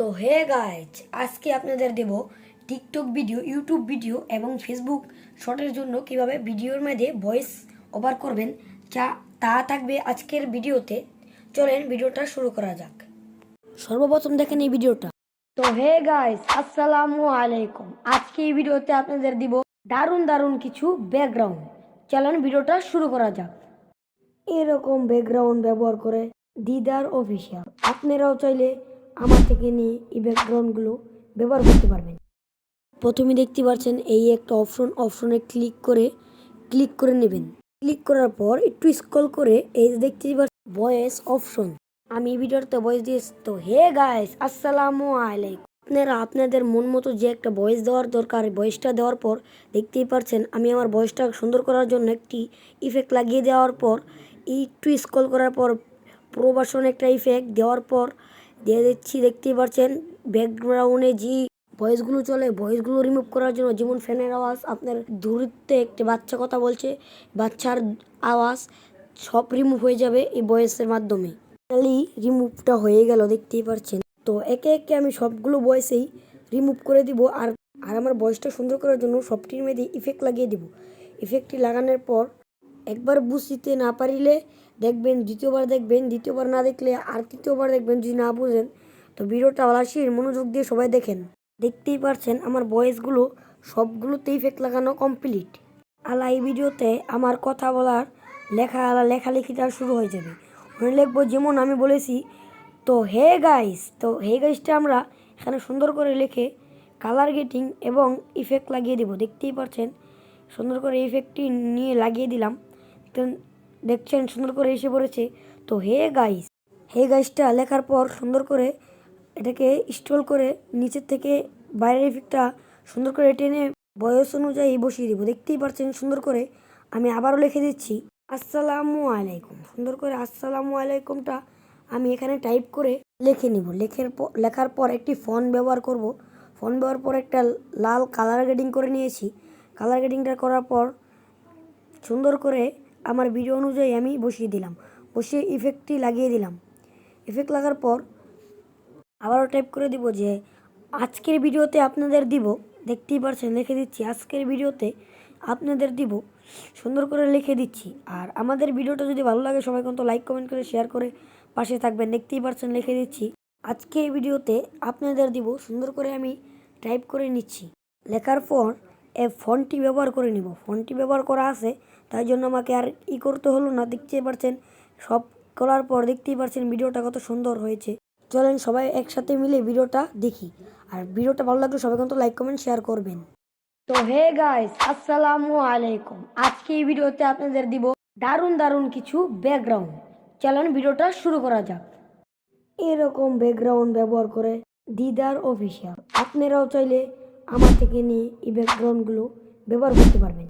তো hey guys, আজকে আপনাদের দেব টিকটক ভিডিও, ইউটিউব ভিডিও এবং ফেসবুক শর্টের জন্য কিভাবে ভিডিওর মধ্যে ভয়েস ওভার করবেন তা থাকবে আজকের ভিডিওতে। চলেন ভিডিওটা শুরু করা যাক। সর্বপ্রথম দেখেন এই ভিডিওটা। তো হে গাইজ, আসসালামু আলাইকুম। আজকে এই ভিডিওতে আপনাদের দিব দারুণ কিছু ব্যাকগ্রাউন্ড। চলেন ভিডিওটা শুরু করা যাক। এরকম ব্যাকগ্রাউন্ড ব্যবহার করে দিদার অফিসিয়াল আপনারাও চাইলে আমার থেকে নিয়ে এই ব্যাকগ্রাউন্ডগুলো ব্যবহার করতে পারবেন। প্রথমে দেখতে পাচ্ছেন এই একটা অপশনে ক্লিক করে নেবেন। ক্লিক করার পর একটু স্ক্রল করে এই দেখতে পাচ্ছেন ভয়েস অপশন। আমি এই ভিডিওতে ভয়েস দিয়েছি। তো হে গাইস, আসসালামু আলাইকুম। আপনারা আপনাদের মন মতো যে একটা ভয়েস দেওয়ার দরকার, ভয়েসটা দেওয়ার পর দেখতেই পাচ্ছেন আমি আমার ভয়েসটা সুন্দর করার জন্য একটি ইফেক্ট লাগিয়ে দেওয়ার পর একটু স্ক্রল করার পর প্রবাসন একটা ইফেক্ট দেওয়ার পর দিয়ে দিচ্ছি। দেখতেই পাচ্ছেন ব্যাকগ্রাউন্ডে যে ভয়েসগুলো চলে, ভয়েসগুলো রিমুভ করার জন্য, যেমন ফ্যানের আওয়াজ, আপনার দূরত্বে একটি বাচ্চা কথা বলছে, বাচ্চার আওয়াজ সব রিমুভ হয়ে যাবে এই ভয়েসের মাধ্যমে। ফাইনালি রিমুভটা হয়ে গেল, দেখতেই পাচ্ছেন। তো একে একে আমি সবগুলো ভয়েসেই রিমুভ করে দিব। আর আমার ভয়েসটা সুন্দর করার জন্য সবটির মধ্যে ইফেক্ট লাগিয়ে দিব। ইফেক্টটি লাগানোর পর একবার বুঝতে না পারিলে দেখবেন, দ্বিতীয়বার না দেখলে আর তৃতীয়বার দেখবেন। যদি না বুঝেন তো ভিডিওটা অলাসির মনোযোগ দিয়ে সবাই দেখেন। দেখতেই পারছেন আমার ভয়েসগুলো সবগুলোতে ইফেক্ট লাগানো কমপ্লিট। এই ভিডিওতে আমার কথা বলার লেখালেখিটা শুরু হয়ে যাবে। মনে লিখবো, যেমন আমি বলেছি তো হে গাইসটা আমরা এখানে সুন্দর করে লিখে কালার গেটিং এবং ইফেক্ট লাগিয়ে দেব। দেখতেই পাচ্ছেন সুন্দর করে ইফেক্টটি নিয়ে লাগিয়ে দিলাম। দেখছেন সুন্দর করে এসে পড়েছে। তো হে গাইসটা লেখার পর সুন্দর করে এটাকে স্ক্রল করে নিচের থেকে বাইরের ইফেক্টটা সুন্দর করে টেনে বয়স অনুযায়ী বসিয়ে দেবো। দেখতেই পাচ্ছেন সুন্দর করে আমি আবারও লিখে দিচ্ছি আসসালামু আলাইকুম। সুন্দর করে আসসালামু আলাইকুমটা আমি এখানে টাইপ করে লিখে নিব। লেখার পর একটি ফন্ট ব্যবহার করব। ফন্ট ব্যবহার পর একটা লাল কালার গ্রেডিং করে নিয়েছি। কালার গ্রেডিংটা করার পর সুন্দর করে আমার ভিডিও অনুযায়ী আমি বসিয়ে ইফেক্টটি লাগিয়ে দিলাম। ইফেক্ট লাগার পর আবারও টাইপ করে দিব যে আজকের ভিডিওতে আপনাদের দিব। দেখতেই পারছেন লিখে দিচ্ছি আজকের ভিডিওতে আপনাদের দিব। সুন্দর করে লিখে দিচ্ছি। আর আমাদের ভিডিওটা যদি ভালো লাগে সবাই কিন্তু লাইক কমেন্ট করে শেয়ার করে পাশে থাকবেন। দেখতেই পারছেন লিখে দিচ্ছি আজকে এই ভিডিওতে আপনাদের দিব। সুন্দর করে আমি টাইপ করে নিচ্ছি। লেখার পর ফন্টটি ব্যবহার করে নিব। ফন্টটি ব্যবহার করা আছে, তাই জন্য আমাকে আর করতে হলো না। দেখতেই পারছেন সব করার পর দেখতেই পারছেন ভিডিওটা কত সুন্দর হয়েছে। চলেন সবাই একসাথে মিলে ভিডিওটা দেখি। আর ভিডিওটা ভালো লাগলে সবাই কিন্তু লাইক কমেন্ট শেয়ার করবেন। তো হে গাইস, আসসালামু আলাইকুম। আজকে এই ভিডিওতে আপনাদের দিব দারুণ কিছু ব্যাকগ্রাউন্ড। চলেন ভিডিওটা শুরু করা যাক। এরকম ব্যাকগ্রাউন্ড ব্যবহার করে দিদার অফিসিয়াল আপনারাও চাইলে আমার থেকে নিয়ে এই ব্যাকগ্রাউন্ডগুলো ব্যবহার করতে পারবেন।